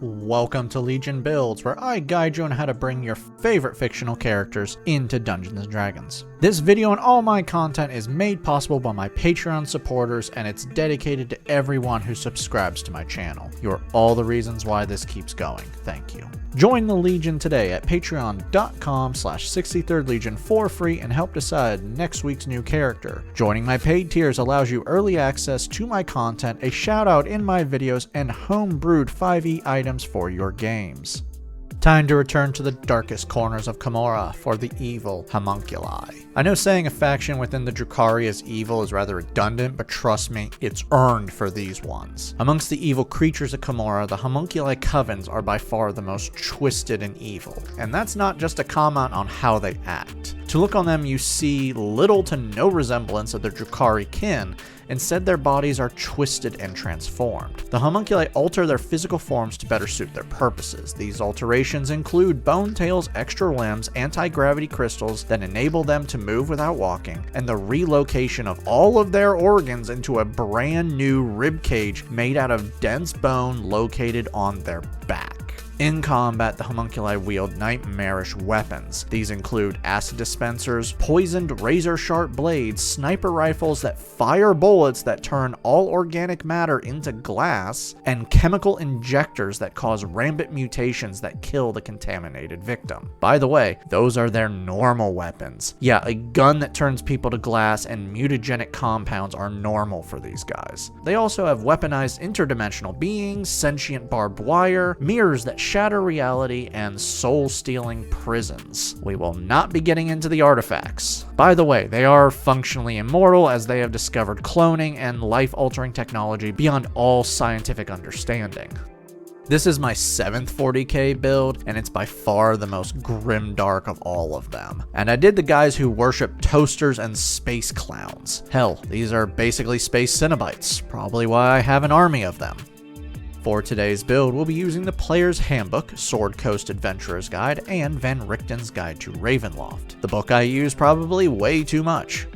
Welcome to Legion Builds, where I guide you on how to bring your favorite fictional characters into Dungeons & Dragons. This video and all my content is made possible by my Patreon supporters, and it's dedicated to everyone who subscribes to my channel. You're all the reasons why this keeps going. Thank you. Join the Legion today at patreon.com/63rdlegion for free and help decide next week's new character. Joining my paid tiers allows you early access to my content, a shout out in my videos, and home-brewed 5e items for your games. Time to return to the darkest corners of Camorra for the evil Haemonculi. I know saying a faction within the Durkhari is evil is rather redundant, but trust me, it's earned for these ones. Amongst the evil creatures of Camorra, the Haemonculi covens are by far the most twisted and evil, and that's not just a comment on how they act. To look on them, you see little to no resemblance of their Durkhari kin. Instead, their bodies are twisted and transformed. The Haemonculi alter their physical forms to better suit their purposes. These alterations include bone tails, extra limbs, anti-gravity crystals that enable them to move without walking, and the relocation of all of their organs into a brand new rib cage made out of dense bone located on their back. In combat, the Haemonculi wield nightmarish weapons. These include acid dispensers, poisoned razor-sharp blades, sniper rifles that fire bullets that turn all organic matter into glass, and chemical injectors that cause rampant mutations that kill the contaminated victim. By the way, those are their normal weapons. Yeah, a gun that turns people to glass and mutagenic compounds are normal for these guys. They also have weaponized interdimensional beings, sentient barbed wire, mirrors that shatter reality, and soul-stealing prisons. We will not be getting into the artifacts. By the way, they are functionally immortal as they have discovered cloning and life-altering technology beyond all scientific understanding. This is my 7th 40k build, and it's by far the most grimdark of all of them. And I did the guys who worship toasters and space clowns. Hell, these are basically space Cenobites, probably why I have an army of them. For today's build, we'll be using the Player's Handbook, Sword Coast Adventurer's Guide, and Van Richten's Guide to Ravenloft. The book I use probably way too much.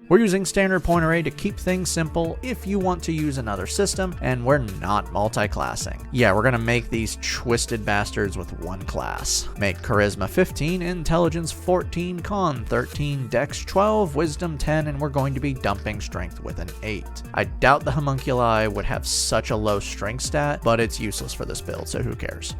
We're using standard point array to keep things simple if you want to use another system, and we're not multi-classing. Yeah, we're gonna make these twisted bastards with one class. Make Charisma 15, Intelligence 14, Con 13, Dex 12, Wisdom 10, and we're going to be dumping Strength with an 8. I doubt the Haemonculi would have such a low Strength stat, but it's useless for this build, so who cares.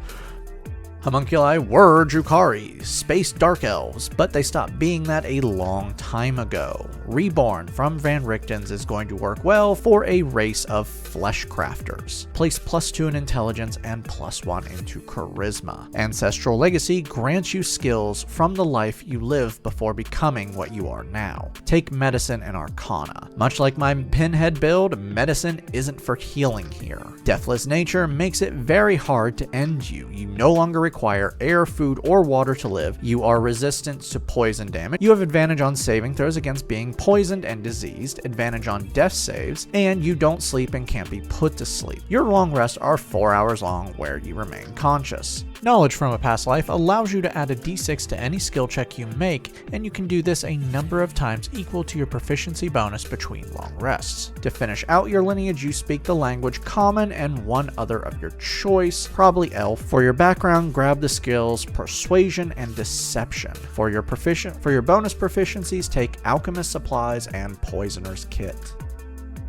Haemonculi were Durkhari, space dark elves, but they stopped being that a long time ago. Reborn from Van Richten's is going to work well for a race of flesh crafters. Place +2 in intelligence and +1 into charisma. Ancestral legacy grants you skills from the life you lived before becoming what you are now. Take medicine and arcana. Much like my Pinhead build, medicine isn't for healing here. Deathless nature makes it very hard to end you. You no longer require air, food, or water to live. You are resistant to poison damage. You have advantage on saving throws against being poisoned and diseased, advantage on death saves, and you don't sleep and can't be put to sleep. Your long rests are 4 hours long where you remain conscious. Knowledge from a past life allows you to add a d6 to any skill check you make, and you can do this a number of times equal to your proficiency bonus between long rests. To finish out your lineage, you speak the language Common and one other of your choice, probably Elf. For your background, grab the skills Persuasion and Deception. For your bonus proficiencies, take Alchemist Supplies and Poisoner's Kit.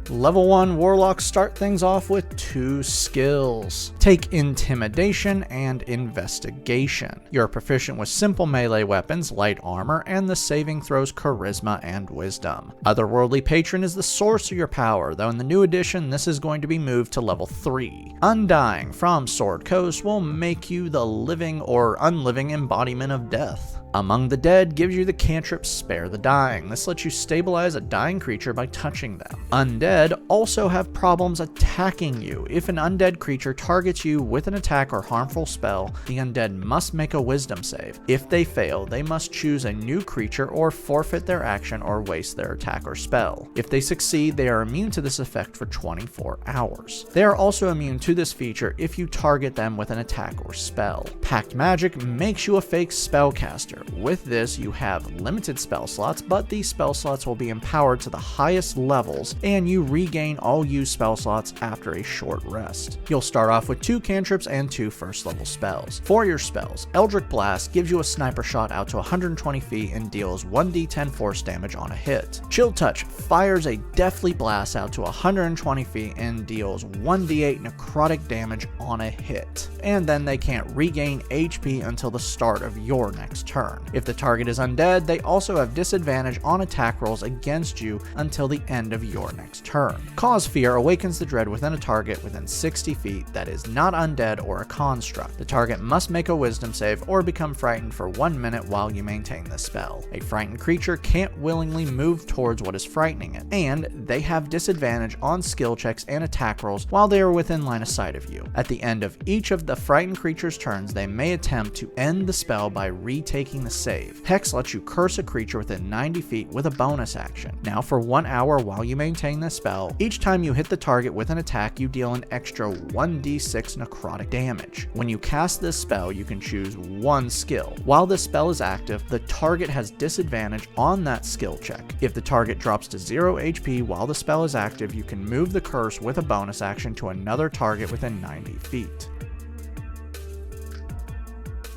Level 1 Warlocks start things off with 2 skills. Take Intimidation and Investigation. You're proficient with simple melee weapons, light armor, and the saving throws Charisma and Wisdom. Otherworldly Patron is the source of your power, though in the new edition this is going to be moved to level 3. Undying from Sword Coast will make you the living or unliving embodiment of death. Among the Dead gives you the cantrip Spare the Dying. This lets you stabilize a dying creature by touching them. Undead also have problems attacking you. If an undead creature targets you with an attack or harmful spell, the undead must make a wisdom save. If they fail, they must choose a new creature or forfeit their action or waste their attack or spell. If they succeed, they are immune to this effect for 24 hours. They are also immune to this feature if you target them with an attack or spell. Pact Magic makes you a fake spellcaster. Fear. With this, you have limited spell slots, but these spell slots will be empowered to the highest levels, and you regain all used spell slots after a short rest. You'll start off with 2 cantrips and 2 first level spells. For your spells, Eldritch Blast gives you a sniper shot out to 120 feet and deals 1d10 force damage on a hit. Chill Touch fires a deathly blast out to 120 feet and deals 1d8 necrotic damage on a hit. And then they can't regain HP until the start of your next turn. If the target is undead, they also have disadvantage on attack rolls against you until the end of your next turn. Cause Fear awakens the dread within a target within 60 feet that is not undead or a construct. The target must make a wisdom save or become frightened for 1 minute while you maintain this spell. A frightened creature can't willingly move towards what is frightening it, and they have disadvantage on skill checks and attack rolls while they are within line of sight of you. At the end of each of the frightened creature's turns, they may attempt to end the spell by retaking the save. Hex lets you curse a creature within 90 feet with a bonus action. Now for 1 hour while you maintain this spell, each time you hit the target with an attack, you deal an extra 1d6 necrotic damage. When you cast this spell, you can choose 1 skill. While this spell is active, the target has disadvantage on that skill check. If the target drops to 0 HP while the spell is active, you can move the curse with a bonus action to another target within 90 feet.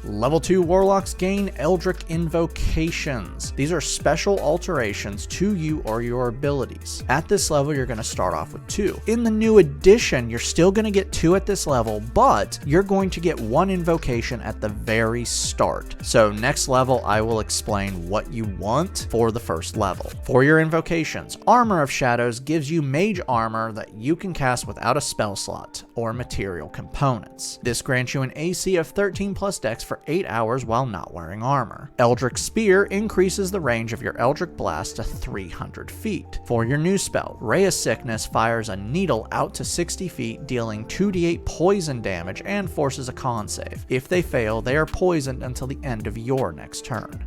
Level 2 Warlocks gain Eldritch Invocations. These are special alterations to you or your abilities. At this level, you're going to start off with 2. In the new edition, you're still going to get 2 at this level, but you're going to get 1 invocation at the very start. So next level, I will explain what you want for the first level. For your invocations, Armor of Shadows gives you mage armor that you can cast without a spell slot or material components. This grants you an AC of 13 plus dex for 8 hours while not wearing armor. Eldritch Spear increases the range of your Eldritch Blast to 300 feet. For your new spell, Ray of Sickness fires a needle out to 60 feet, dealing 2d8 poison damage and forces a con save. If they fail, they are poisoned until the end of your next turn.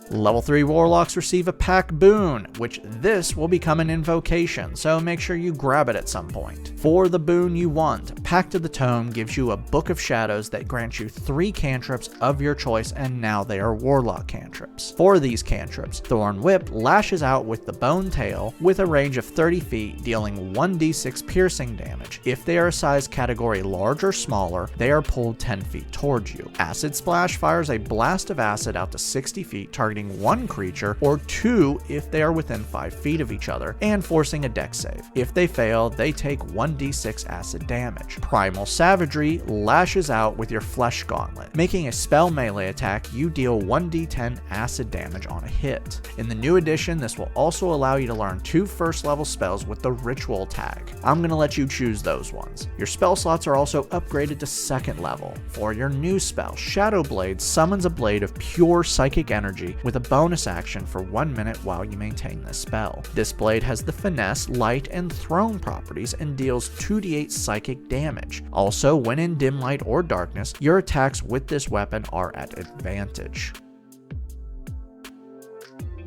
Level 3 Warlocks receive a Pack Boon, which this will become an invocation, so make sure you grab it at some point. For the boon you want, Pact of the Tome gives you a Book of Shadows that grants you 3 cantrips of your choice, and now they are Warlock cantrips. For these cantrips, Thorn Whip lashes out with the Bone Tail with a range of 30 feet, dealing 1d6 piercing damage. If they are a size category large or smaller, they are pulled 10 feet towards you. Acid Splash fires a blast of acid out to 60 feet, targeting 1 creature, or 2 if they are within 5 feet of each other, and forcing a dex save. If they fail, they take 1d6 acid damage. Primal Savagery lashes out with your Flesh Gauntlet. Making a spell melee attack, you deal 1d10 acid damage on a hit. In the new edition, this will also allow you to learn 2 first level spells with the Ritual tag. I'm going to let you choose those ones. Your spell slots are also upgraded to 2nd level. For your new spell, Shadow Blade summons a blade of pure psychic energy with a bonus action for 1 minute while you maintain this spell. This blade has the Finesse, Light, and Throne properties and deals 2d8 psychic damage. Also, when in dim light or darkness, your attacks with this weapon are at advantage.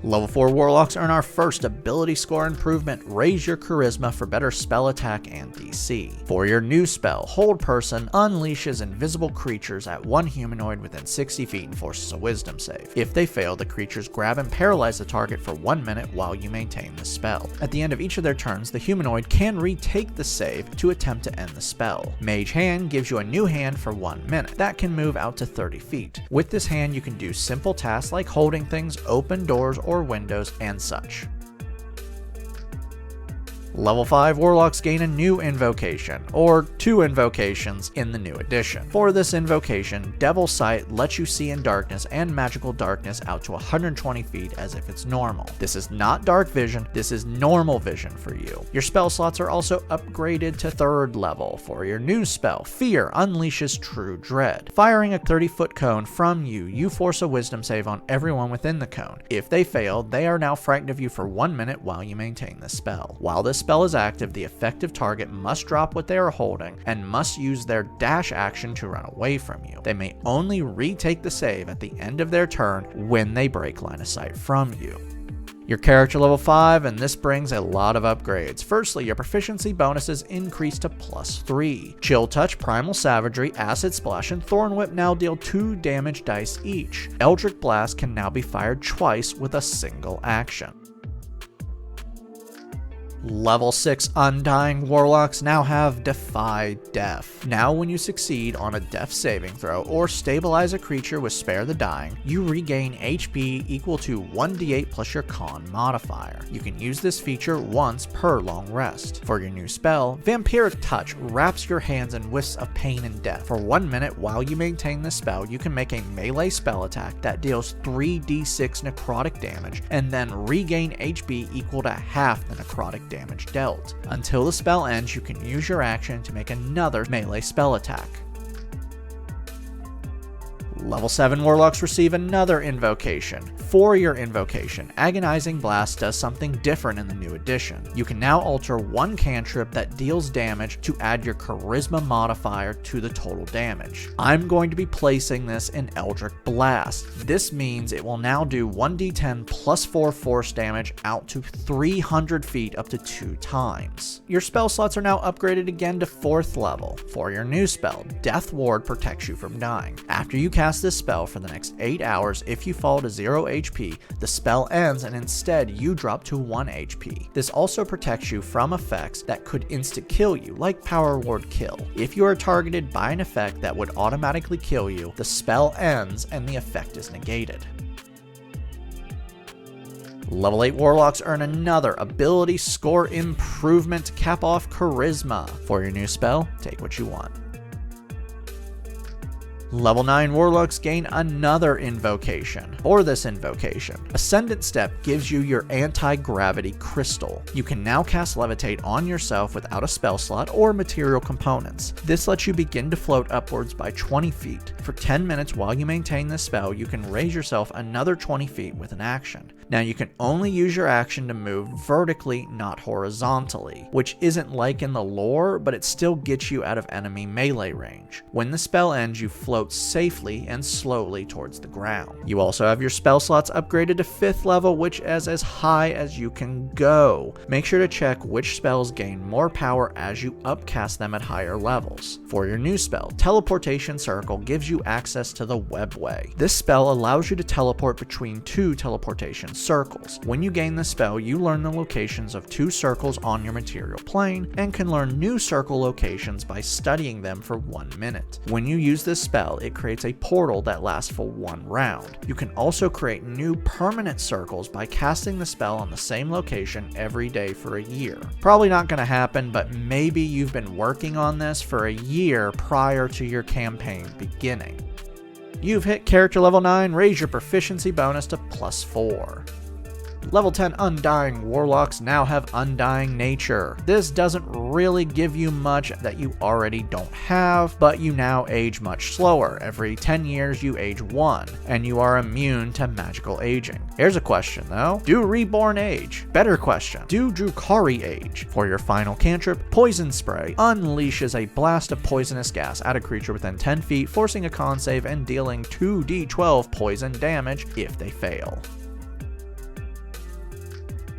Level 4 Warlocks earn our first ability score improvement, Raise Your Charisma for better spell attack and DC. For your new spell, Hold Person unleashes invisible creatures at 1 humanoid within 60 feet and forces a wisdom save. If they fail, the creatures grab and paralyze the target for 1 minute while you maintain the spell. At the end of each of their turns, the humanoid can retake the save to attempt to end the spell. Mage Hand gives you a new hand for 1 minute. That can move out to 30 feet. With this hand, you can do simple tasks like holding things, open doors, or windows, and such. Level 5 Warlocks gain a new invocation, or 2 invocations in the new edition. For this invocation, Devil's Sight lets you see in darkness and magical darkness out to 120 feet as if it's normal. This is not dark vision, this is normal vision for you. Your spell slots are also upgraded to 3rd level. For your new spell, Fear unleashes True Dread. Firing a 30-foot cone from you, you force a wisdom save on everyone within the cone. If they fail, they are now frightened of you for 1 minute while you maintain the spell. While this spell is active, the effective target must drop what they are holding and must use their dash action to run away from you. They may only retake the save at the end of their turn when they break line of sight from you. Your character level 5, and this brings a lot of upgrades. Firstly, your proficiency bonuses increase to +3. Chill Touch, Primal Savagery, Acid Splash, and Thorn Whip now deal 2 damage dice each. Eldritch Blast can now be fired twice with a single action. Level 6 Undying Warlocks now have Defy Death. Now when you succeed on a death saving throw or stabilize a creature with Spare the Dying, you regain HP equal to 1d8 plus your Con modifier. You can use this feature once per long rest. For your new spell, Vampiric Touch wraps your hands in wisps of pain and death. For 1 minute while you maintain this spell, you can make a melee spell attack that deals 3d6 necrotic damage and then regain HP equal to half the necrotic damage dealt. Until the spell ends, you can use your action to make another melee spell attack. Level 7 Warlocks receive another invocation. For your invocation, Agonizing Blast does something different in the new edition. You can now alter one cantrip that deals damage to add your Charisma modifier to the total damage. I'm going to be placing this in Eldritch Blast. This means it will now do 1d10 plus 4 force damage out to 300 feet up to 2 times. Your spell slots are now upgraded again to 4th level. For your new spell, Death Ward protects you from dying. After you cast this spell for the next 8 hours, if you fall to 0 HP, the spell ends and instead you drop to 1 HP. This also protects you from effects that could insta-kill you, like Power Ward Kill. If you are targeted by an effect that would automatically kill you, the spell ends and the effect is negated. Level 8 Warlocks earn another ability score improvement, cap off Charisma. For your new spell, take what you want. Level 9 Warlocks gain another invocation. For this invocation, Ascendant Step gives you your Anti-Gravity Crystal. You can now cast Levitate on yourself without a spell slot or material components. This lets you begin to float upwards by 20 feet. For 10 minutes while you maintain this spell, you can raise yourself another 20 feet with an action. Now you can only use your action to move vertically, not horizontally, which isn't like in the lore, but it still gets you out of enemy melee range. When the spell ends, you float safely and slowly towards the ground. You also have your spell slots upgraded to 5th level, which is as high as you can go. Make sure to check which spells gain more power as you upcast them at higher levels. For your new spell, Teleportation Circle gives you access to the Webway. This spell allows you to teleport between 2 teleportation circles. When you gain this spell, you learn the locations of 2 circles on your material plane and can learn new circle locations by studying them for 1 minute. When you use this spell, it creates a portal that lasts for 1 round. You can also create new permanent circles by casting the spell on the same location every day for a year. Probably not going to happen, but maybe you've been working on this for a year prior to your campaign beginning. You've hit character level 9, raise your proficiency bonus to +4. Level 10 Undying Warlocks now have Undying Nature. This doesn't really give you much that you already don't have, but you now age much slower. Every 10 years you age 1, and you are immune to magical aging. Here's a question though. Do Reborn age? Better question. Do Durkhari age? For your final cantrip, Poison Spray unleashes a blast of poisonous gas at a creature within 10 feet, forcing a con save and dealing 2d12 poison damage if they fail.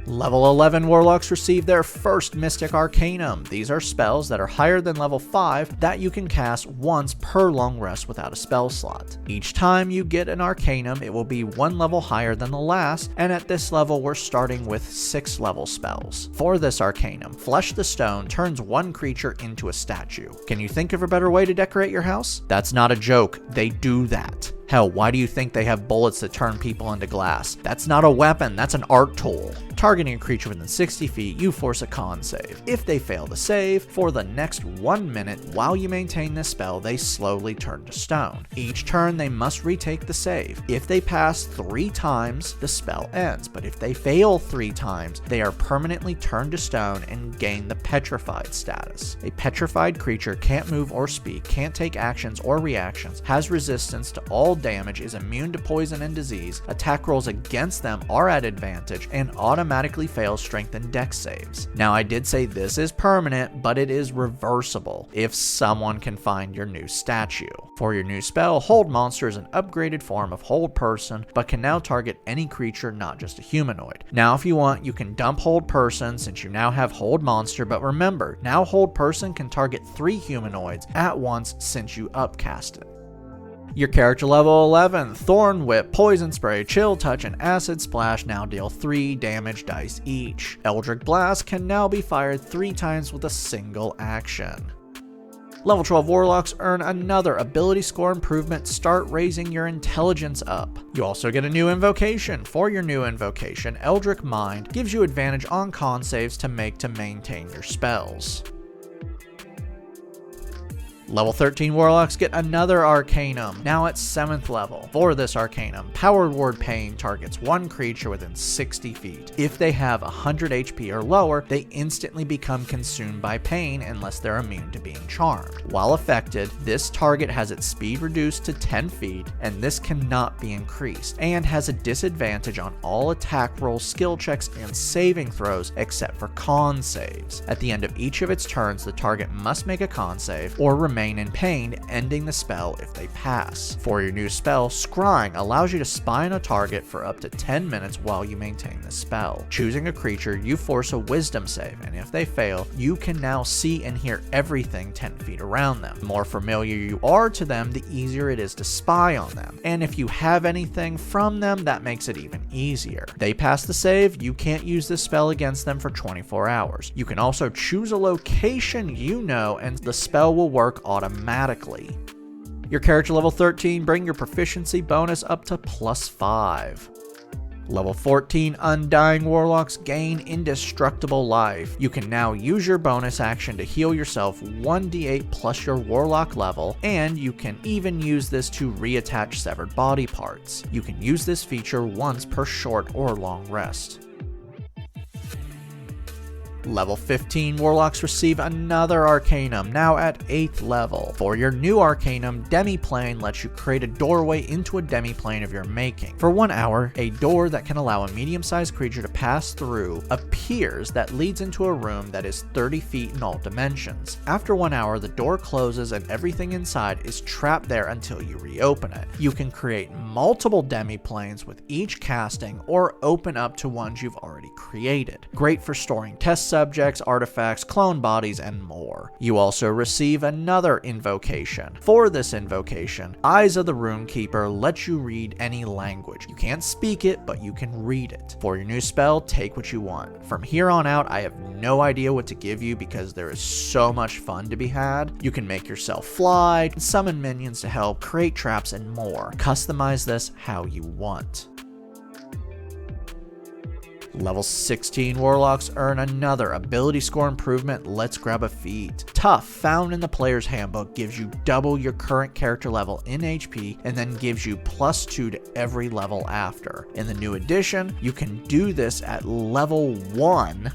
Level 11 Warlocks receive their first Mystic Arcanum. These are spells that are higher than level 5 that you can cast once per long rest without a spell slot. Each time you get an Arcanum, it will be 1 level higher than the last, and at this level we're starting with 6 level spells. For this Arcanum, Flesh the Stone turns 1 creature into a statue. Can you think of a better way to decorate your house? That's not a joke, they do that. Hell, why do you think they have bullets that turn people into glass? That's not a weapon, that's an art tool. Targeting a creature within 60 feet, you force a con save. If they fail to save, for the next 1 minute while you maintain this spell, they slowly turn to stone. Each turn they must retake the save. If they pass 3 times, the spell ends, but if they fail 3 times, they are permanently turned to stone and gain the petrified status. A petrified creature can't move or speak, can't take actions or reactions, has resistance to all cold damage, is immune to poison and disease, attack rolls against them are at advantage, and automatically fails strength and dex saves. Now I did say this is permanent, but it is reversible if someone can find your new statue. For your new spell, Hold Monster is an upgraded form of Hold Person, but can now target any creature, not just a humanoid. Now if you want, you can dump Hold Person since you now have Hold Monster, but remember, now Hold Person can target 3 humanoids at once since you upcast it. Your character level 11, Thorn Whip, Poison Spray, Chill Touch, and Acid Splash now deal 3 damage dice each. Eldritch Blast can now be fired 3 times with a single action. Level 12 Warlocks earn another ability score improvement, start raising your intelligence up. You also get a new invocation. For your new invocation, Eldritch Mind gives you advantage on con saves to maintain your spells. Level 13 Warlocks get another Arcanum, now at 7th level. For this Arcanum, Powered Ward Pain targets 1 creature within 60 feet. If they have 100 HP or lower, they instantly become consumed by pain unless they're immune to being charmed. While affected, this target has its speed reduced to 10 feet, and this cannot be increased, and has a disadvantage on all attack rolls, skill checks, and saving throws except for con saves. At the end of each of its turns, the target must make a con save or remain in pain, ending the spell if they pass. For your new spell, Scrying allows you to spy on a target for up to 10 minutes while you maintain the spell. Choosing a creature, you force a wisdom save, and if they fail, you can now see and hear everything 10 feet around them. The more familiar you are to them, the easier it is to spy on them, and if you have anything from them, that makes it even easier. They pass the save, you can't use this spell against them for 24 hours. You can also choose a location you know, and the spell will work automatically. Your character level 13 bring your proficiency bonus up to +5. Level 14 Undying Warlocks gain indestructible life. You can now use your bonus action to heal yourself 1d8 plus your Warlock level, and you can even use this to reattach severed body parts. You can use this feature once per short or long rest. Level 15 Warlocks receive another Arcanum, now at 8th level. For your new Arcanum, Demiplane lets you create a doorway into a demiplane of your making. For 1 hour, a door that can allow a medium-sized creature to pass through appears that leads into a room that is 30 feet in all dimensions. After 1 hour, the door closes and everything inside is trapped there until you reopen it. You can create multiple demiplanes with each casting or open up to ones you've already created. Great for storing test subjects, artifacts, clone bodies, and more. You also receive another invocation. For this invocation, Eyes of the Runekeeper lets you read any language. You can't speak it, but you can read it. For your new spell, take what you want. From here on out, I have no idea what to give you because there is so much fun to be had. You can make yourself fly, summon minions to help, create traps, and more. Customize this how you want. Level 16 Warlocks earn another ability score improvement, Let's Grab a Feat. Tough, found in the player's handbook, gives you double your current character level in HP and then gives you +2 to every level after. In the new edition, you can do this at level 1.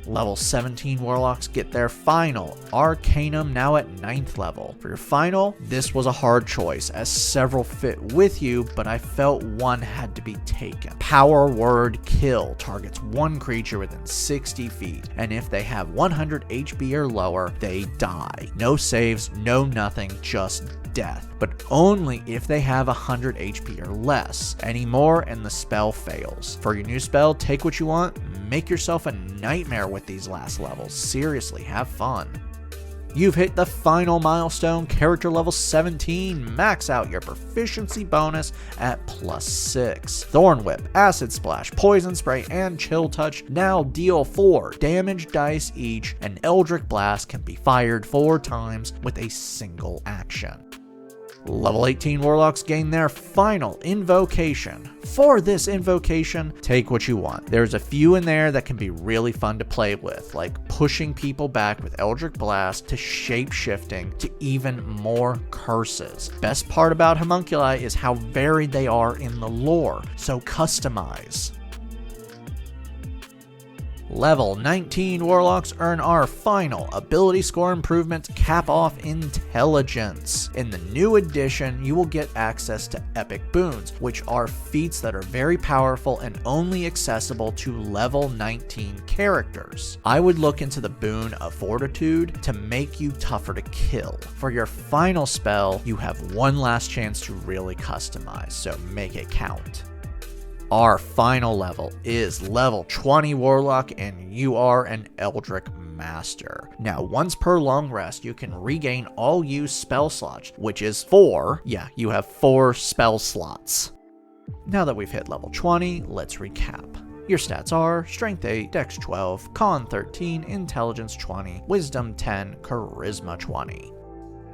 Level 17 Warlocks get their final Arcanum, now at 9th level. For your final, this was a hard choice as several fit with you, but I felt one had to be taken. Power Word Kill targets 1 creature within 60 feet, and if they have 100 HP or lower, they die. No saves, no nothing, just death, but only if they have 100 HP or less. Any more and the spell fails. For your new spell, take what you want, make yourself a nightmare with these last levels. Seriously, have fun. You've hit the final milestone, character level 17. Max out your proficiency bonus at +6. Thorn Whip, Acid Splash, Poison Spray, and Chill Touch now deal 4 damage dice each, and Eldritch Blast can be fired 4 times with a single action. Level 18 Warlocks gain their final invocation. For this invocation, take what you want. There's a few in there that can be really fun to play with, like pushing people back with Eldritch Blast to shape-shifting to even more curses. Best part about Haemonculi is how varied they are in the lore, so customize. Level 19 Warlocks earn our final ability score improvement, Cap Off Intelligence. In the new edition, you will get access to epic boons, which are feats that are very powerful and only accessible to level 19 characters. I would look into the boon of Fortitude to make you tougher to kill. For your final spell, you have one last chance to really customize, so make it count. Our final level is level 20 Warlock, and you are an Eldritch Master. Now, once per long rest, you can regain all used spell slots, which is 4. Yeah, you have 4 spell slots. Now that we've hit level 20, let's recap. Your stats are Strength 8, Dex 12, Con 13, Intelligence 20, Wisdom 10, Charisma 20.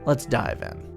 Let's dive in.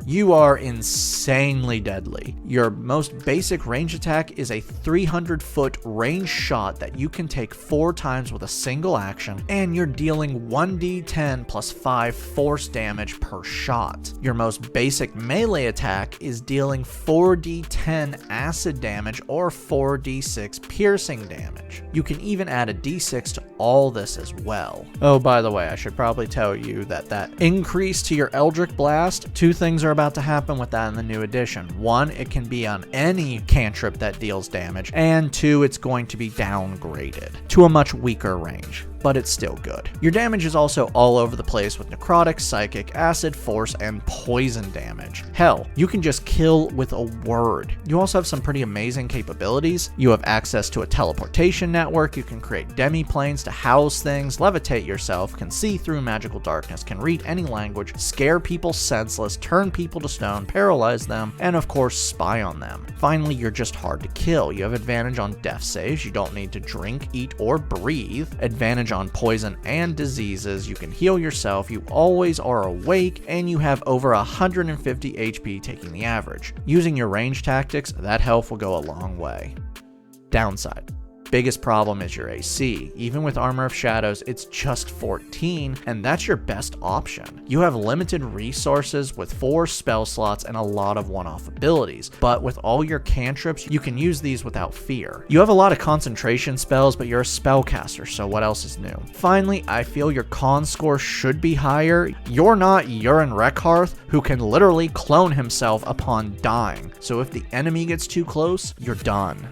You are insanely deadly. Your most basic range attack is a 300-foot range shot that you can take 4 times with a single action, and you're dealing 1d10 plus 5 force damage per shot. Your most basic melee attack is dealing 4d10 acid damage or 4d6 piercing damage. You can even add a d6 to all this as well. Oh, by the way, I should probably tell you that increase to your Eldritch Blast, 2 things are about to happen with that in the new edition. 1, it can be on any cantrip that deals damage, and 2, it's going to be downgraded to a much weaker range, but it's still good. Your damage is also all over the place with necrotic, psychic, acid, force, and poison damage. Hell, you can just kill with a word. You also have some pretty amazing capabilities. You have access to a teleportation network, you can create demi-planes to house things, levitate yourself, can see through magical darkness, can read any language, scare people senseless, turn people to stone, paralyze them, and of course spy on them. Finally, you're just hard to kill. You have advantage on death saves, you don't need to drink, eat, or breathe, advantage on poison and diseases, you can heal yourself, you always are awake, and you have over 150 HP taking the average. Using your range tactics, that health will go a long way. Downside. Biggest problem is your AC. Even with Armor of Shadows, it's just 14, and that's your best option. You have limited resources with 4 spell slots and a lot of one-off abilities, but with all your cantrips, you can use these without fear. You have a lot of concentration spells, but you're a spellcaster, so what else is new? Finally, I feel your con score should be higher. You're not Urine Reckhearth, who can literally clone himself upon dying, so if the enemy gets too close, you're done.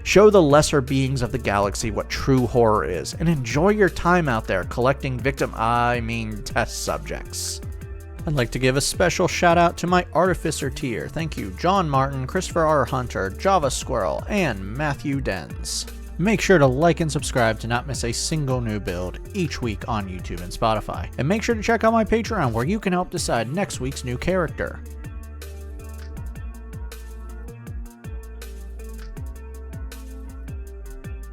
Show the lesser beings of the galaxy what true horror is, and enjoy your time out there collecting test subjects. I'd like to give a special shout out to my Artificer tier. Thank you John Martin, Christopher R. Hunter, Java Squirrel, and Matthew Dens. Make sure to like and subscribe to not miss a single new build each week on YouTube and Spotify. And make sure to check out my Patreon where you can help decide next week's new character.